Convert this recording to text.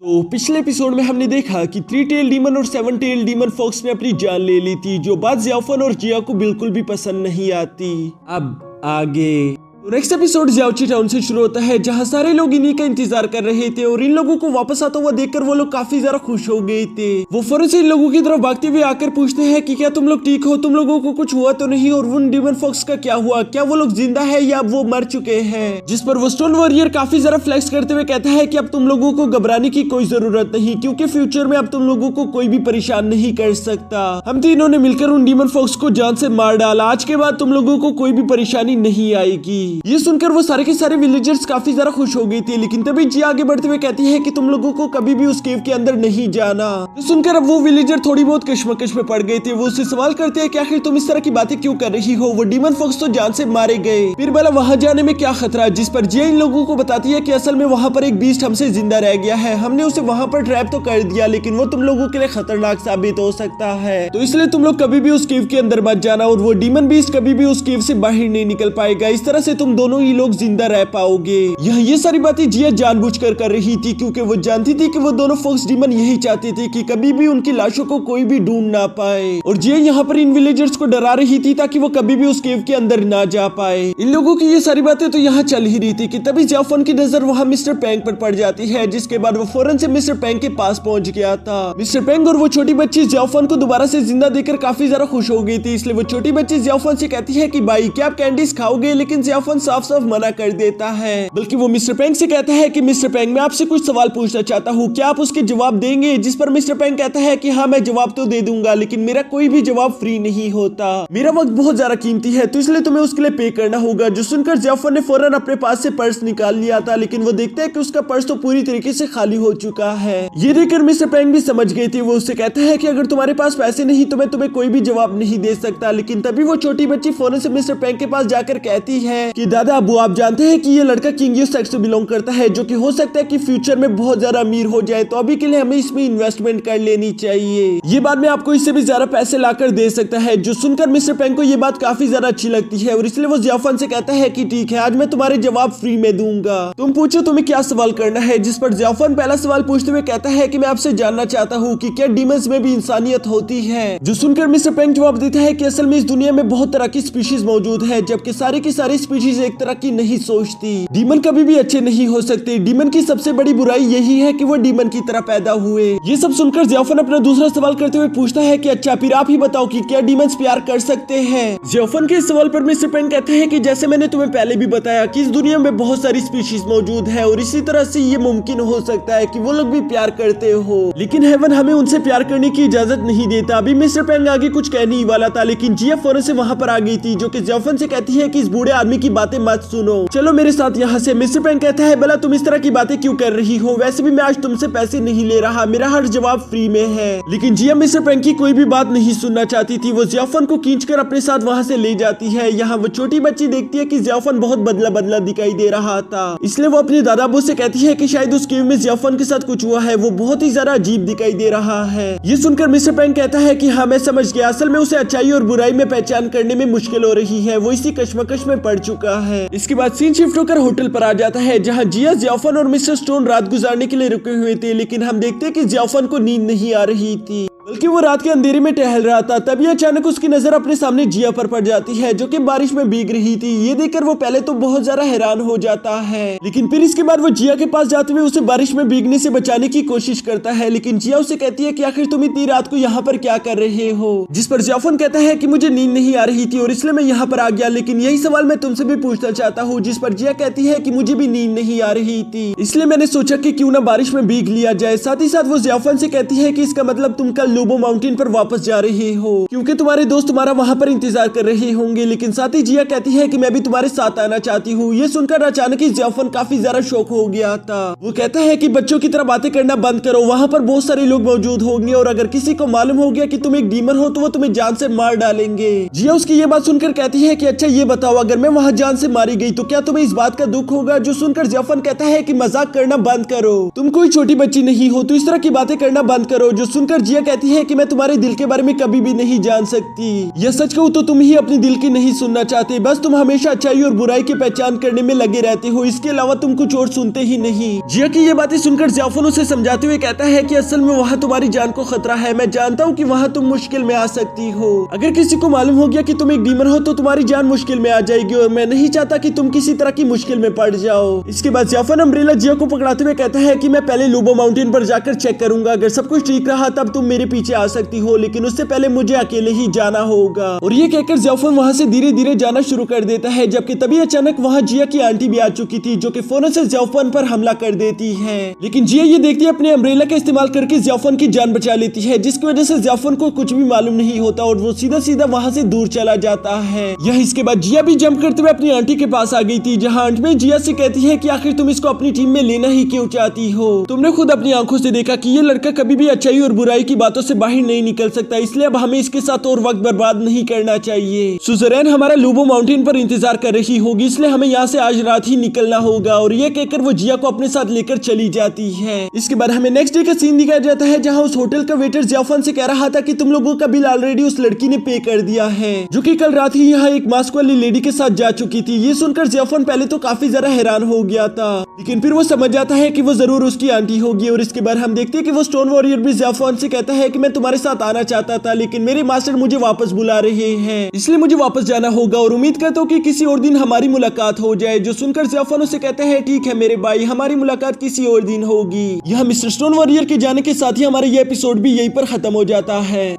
तो पिछले एपिसोड में हमने देखा कि 3 टेल डीमन और 7 टेल डीमन फॉक्स ने अपनी जान ले ली थी, जो बात ज़ियाओफन और जिया को बिल्कुल भी पसंद नहीं आती। अब आगे तो नेक्स्ट एपिसोड ज़ियाओची टाउन से शुरू होता है, जहां सारे लोग इन्हीं का इंतजार कर रहे थे और इन लोगों को वापस आता हुआ देखकर वो लोग काफी ज्यादा खुश हो गए थे। वो फौरन से इन लोगों की तरफ भागते हुए आकर पूछते हैं कि क्या तुम लोग ठीक हो, तुम लोगों को कुछ हुआ तो नहीं, और उन डीमन फॉक्स का क्या हुआ, क्या वो लोग जिंदा है या वो मर चुके हैं। जिस पर वो स्टोन वॉरियर काफी ज्यादा फ्लेक्स करते हुए कहता है कि अब तुम लोगों को घबराने की कोई जरूरत नहीं, क्योंकि फ्यूचर में अब तुम लोगों को कोई भी परेशान नहीं कर सकता। हम तीनों ने मिलकर उन डीमन फॉक्स को जान से मार डाला, आज के बाद तुम लोगों को कोई भी परेशानी नहीं आएगी। ये सुनकर वो सारे के सारे विलेजर्स काफी ज्यादा खुश हो गई थी, लेकिन तभी जिया आगे बढ़ते हुए कहती है कि तुम लोगों को कभी भी उस केव के अंदर नहीं जाना। तो सुनकर अब वो विलेजर थोड़ी बहुत कश्मकश में पड़ गए थे। वो उससे सवाल करते हैं कि आखिर तुम इस तरह की बातें क्यों कर रही हो, वो डीमन फॉक्स तो जान से मारे गए, फिर भला वहां जाने में क्या खतरा। जिस पर जिया इन लोगों को बताती है कि असल में वहां पर एक बीस्ट हमसे जिंदा रह गया है, हमने उसे वहां पर ट्रैप तो कर दिया, लेकिन वो तुम लोगों के लिए खतरनाक साबित हो सकता है, तो इसलिए तुम लोग कभी भी उस केव के अंदर मत जाना, और वो डीमन बीस्ट कभी भी उस केव से बाहर नहीं निकल पाएगा। इस तरह से तुम दोनों ही लोग जिंदा रह पाओगे। ये सारी बातें जिया जानबूझकर कर रही थी, क्योंकि वो जानती थी कि वो दोनों फॉक्स डीमन यही चाहते थे कि कभी भी उनकी लाशों को कोई भी ढूंढ ना पाए, और जिया यहाँ पर इन विलेजर्स को डरा रही थी ताकि वो कभी भी उस केव के अंदर ना जा पाए। इन लोगों की ये सारी बातें तो यहाँ चल ही रही थी कि तभी ज़ियाओफन की नजर वहाँ मिस्टर पैंग पर पड़ जाती है, जिसके बाद वो फौरन से मिस्टर पैंग के पास पहुंच गया था। मिस्टर पैंग और वो छोटी बच्ची ज़ियाओफन को दोबारा से जिंदा देखकर काफी ज्यादा खुश हो गई थी, इसलिए वो छोटी बच्ची ज़ियाओफन से कहती है कि भाई क्या आप कैंडीज खाओगे, लेकिन ज़ियाओफन साफ साफ मना कर देता है, बल्कि वो मिस्टर पैंग से कहता है कि मिस्टर पैंग मैं आपसे कुछ सवाल पूछना चाहता हूँ, क्या आप उसके जवाब देंगे। जिस पर मिस्टर पैंग कहता है कि हाँ मैं जवाब तो दे दूंगा, लेकिन मेरा कोई भी जवाब फ्री नहीं होता, मेरा वक्त बहुत ज्यादा कीमती है, तो इसलिए तुम्हें उसके लिए पे करना होगा। जो सुनकर ज़ियाओफन ने फौरन अपने पास से पर्स निकाल लिया था, लेकिन वो देखता है कि उसका पर्स तो पूरी तरीके से खाली हो चुका है। ये देखकर मिस्टर पैंग भी समझ गई थी। वो उससे कहता है कि अगर तुम्हारे पास पैसे नहीं तो मैं तुम्हें कोई भी जवाब नहीं दे सकता, लेकिन तभी वो छोटी बच्ची फौरन से मिस्टर पैंग के पास जाकर कहती है कि दादा अबू आप जानते हैं कि ये लड़का किंगियो सेक्स से बिलोंग करता है, जो कि हो सकता है कि फ्यूचर में बहुत ज्यादा अमीर हो जाए, तो अभी के लिए हमें इसमें इन्वेस्टमेंट कर लेनी चाहिए, ये बाद में आपको इससे भी ज्यादा पैसे लाकर दे सकता है। जो सुनकर मिस्टर पैंग को ये बात काफी ज्यादा अच्छी लगती है, और इसलिए वो ज़ियाओफन से कहता है कि ठीक है आज मैं तुम्हारे जवाब फ्री में दूंगा, तुम पूछो तुम्हें क्या सवाल करना है। जिस पर ज़ियाओफन पहला सवाल पूछते हुए कहता है कि मैं आपसे जानना चाहता हूँ कि क्या डीमंस में भी इंसानियत होती है। जो सुनकर मिस्टर पैंग जवाब देता है कि असल में इस दुनिया में बहुत तरह की स्पीशीज मौजूद है, जबकि सारी की सारी स्पीशीज एक तरह की नहीं सोचती। डीमन कभी भी अच्छे नहीं हो सकते, डीमन की सबसे बड़ी बुराई यही है कि वो डीमन की तरह पैदा हुए। ये सब सुनकर ज़ियाओफन अपना दूसरा सवाल करते हुए पूछता है कि अच्छा फिर आप ही बताओ कि क्या डीमंस प्यार कर सकते हैं। ज़ियाओफन के इस सवाल पर मिस्टर पैंग कहते हैं कि जैसे मैंने तुम्हें पहले भी बताया कि इस दुनिया में बहुत सारी स्पीशीज मौजूद है, और इसी तरह से ये मुमकिन हो सकता है कि वो लोग भी प्यार करते हो, लेकिन हेवन हमें उनसे प्यार करने की इजाजत नहीं देता। अभी मिस्टर पैंग आगे कुछ कहने ही वाला था, लेकिन जिया फौरन से वहाँ पर आ गई थी, जो कि ज़ियाओफन से कहती है कि इस बूढ़े आदमी की बातें मत सुनो, चलो मेरे साथ यहाँ से। मिस्टर पैंग कहता है भला तुम इस तरह की बातें क्यों कर रही हो, वैसे भी मैं आज तुमसे पैसे नहीं ले रहा, मेरा हर जवाब फ्री में है। लेकिन जिया मिस्टर पैंग की कोई भी बात नहीं सुनना चाहती थी। वो ज़ियाओफन को खींचकर अपने साथ वहाँ से ले जाती है। यहाँ वो छोटी बच्ची देखती है कि ज़ियाओफन बहुत बदला बदला दिखाई दे रहा था, इसलिए वो अपने दादा अबू से कहती है कि शायद उस केव में ज़ियाओफन के साथ कुछ हुआ है, वो बहुत ही ज्यादा अजीब दिखाई दे रहा है। ये सुनकर मिस्टर पैंग कहता है कि हाँ मैं समझ गया, असल में उसे अच्छाई और बुराई में पहचान करने में मुश्किल हो रही है, वो इसी कश्मकश में पड़ चुका है। इसके बाद सीन शिफ्ट होकर होटल पर आ जाता है, जहाँ जिया ज़ियाओफन और मिस्टर स्टोन रात गुजारने के लिए रुके हुए थे, लेकिन हम देखते हैं कि ज़ियाओफन को नींद नहीं आ रही थी, बल्कि वो रात के अंधेरे में टहल रहा था। तभी अचानक उसकी नजर अपने सामने जिया पर पड़ जाती है, जो कि बारिश में भीग रही थी। ये देखकर वो पहले तो बहुत ज्यादा हैरान हो जाता है, लेकिन फिर इसके बाद वो जिया के पास जाते हुए उसे बारिश में भीगने से बचाने की कोशिश करता है, लेकिन जिया उसे कहती है कि आखिर तुम इतनी रात को यहाँ पर क्या कर रहे हो। जिस पर ज़ियाओफन कहता है कि मुझे नींद नहीं आ रही थी और इसलिए मैं यहाँ पर आ गया, लेकिन यही सवाल मैं तुमसे भी पूछना चाहता हूँ। जिस पर जिया कहती है कि मुझे भी नींद नहीं आ रही थी, इसलिए मैंने सोचा कि क्यों ना बारिश में भीग लिया जाए। साथ ही साथ वो ज़ियाओफन से कहती है कि इसका मतलब तुम कल लोबो माउंटेन पर वापस जा रहे हो, क्योंकि तुम्हारे दोस्त तुम्हारा वहाँ पर इंतजार कर रहे होंगे। लेकिन साथ ही जिया कहती है कि मैं भी तुम्हारे साथ आना चाहती हूँ। ये सुनकर अचानक ही ज़ियाओफन काफी ज्यादा शौक हो गया था। वो कहता है कि बच्चों की तरह बातें करना बंद करो, वहाँ पर बहुत सारे लोग मौजूद होंगे, और अगर किसी को मालूम हो गया कि तुम एक डीमन हो तो वो तुम्हें जान से मार डालेंगे। जिया उसकी ये बात सुनकर कहती है कि अच्छा ये बताओ, अगर मैं वहाँ जान से मारी गई तो क्या तुम्हें इस बात का दुख होगा। जो सुनकर ज़ियाओफन कहता है कि मजाक करना बंद करो, तुम कोई छोटी बच्ची नहीं हो, तो इस तरह की बातें करना बंद करो। जो सुनकर जिया कहती कहती है कि मैं तुम्हारे दिल के बारे में कभी भी नहीं जान सकती। यह सच कहूँ तो तुम ही अपनी दिल की नहीं सुनना चाहते, बस तुम हमेशा अच्छाई और बुराई की पहचान करने में लगे रहते हो, इसके अलावा तुम कुछ और सुनते ही नहीं। जिया की ये बातें सुनकर ज़ियाफन उसे समझाते हुए कहता है कि असल में वहाँ तुम्हारी जान को खतरा है, मैं जानता हूँ कि वहाँ तुम मुश्किल में आ सकती हो। अगर किसी को मालूम हो गया कि तुम एक डीमन हो तो तुम्हारी जान मुश्किल में आ जाएगी और मैं नहीं चाहता कि तुम किसी तरह की मुश्किल में पड़ जाओ। इसके बाद ज़ियाफन अम्ब्रेला जिया को पकड़ाते हुए कहता है कि मैं पहले लूबो माउंटेन पर जाकर चेक करूंगा, अगर सब कुछ ठीक रहा तब तुम मेरे पीछे आ सकती हो, लेकिन उससे पहले मुझे अकेले ही जाना होगा। और ये कहकर ज़ियाफन वहाँ से धीरे धीरे जाना शुरू कर देता है, जबकि तभी अचानक वहाँ जिया की आंटी भी आ चुकी थी, जो कि फौरन से ज़ियाफन पर हमला कर देती है। लेकिन जिया ये देखती है अपने अम्ब्रेला का इस्तेमाल करके ज़ियाफन की जान बचा लेती है, जिसकी वजह से ज़ियाफन को कुछ भी मालूम नहीं होता और वो सीधा सीधा वहाँ से दूर चला जाता है। यह इसके बाद जिया भी जंप करते हुए अपनी आंटी के पास आ गई थी, जहाँ आंटी में जिया से कहती है कि आखिर तुम इसको अपनी टीम में लेना ही क्यों चाहती हो? तुमने खुद अपनी आंखों से देखा कि ये लड़का कभी भी अच्छाई और बुराई की बातों से बाहर नहीं निकल सकता, इसलिए अब हमें इसके साथ और वक्त बर्बाद नहीं करना चाहिए। सुज़रैन हमारा लूबो माउंटेन पर इंतजार कर रही होगी, इसलिए हमें यहाँ से आज रात ही निकलना होगा। और ये कहकर वो जिया को अपने साथ लेकर चली जाती है। इसके बाद हमें नेक्स्ट डे का सीन दिखाया जाता है, जहाँ उस होटल का वेटर ज़ियाफन से कह रहा था कि तुम लोगों का बिल ऑलरेडी उस लड़की ने पे कर दिया है, जो कि कल रात ही यहाँ एक मास्क वाली लेडी के साथ जा चुकी थी। ये सुनकर ज़ियाफन पहले तो काफी ज्यादा हैरान हो गया था, लेकिन फिर वो समझ जाता है कि वो जरूर उसकी आंटी होगी। और इसके बाद हम देखते हैं कि वो स्टोन वॉरियर भी ज़ियाफन से कहता है कि मैं तुम्हारे साथ आना चाहता था, लेकिन मेरे मास्टर मुझे वापस बुला रहे हैं, इसलिए मुझे वापस जाना होगा और उम्मीद करता हूँ कि किसी और दिन हमारी मुलाकात हो जाए। जो सुनकर ज़ियाफन उसे कहता है ठीक है मेरे भाई, हमारी मुलाकात किसी और दिन होगी। यह मिस्टर स्टोन वॉरियर के जाने के साथ ही हमारा ये एपिसोड भी यहीं पर खत्म हो जाता है।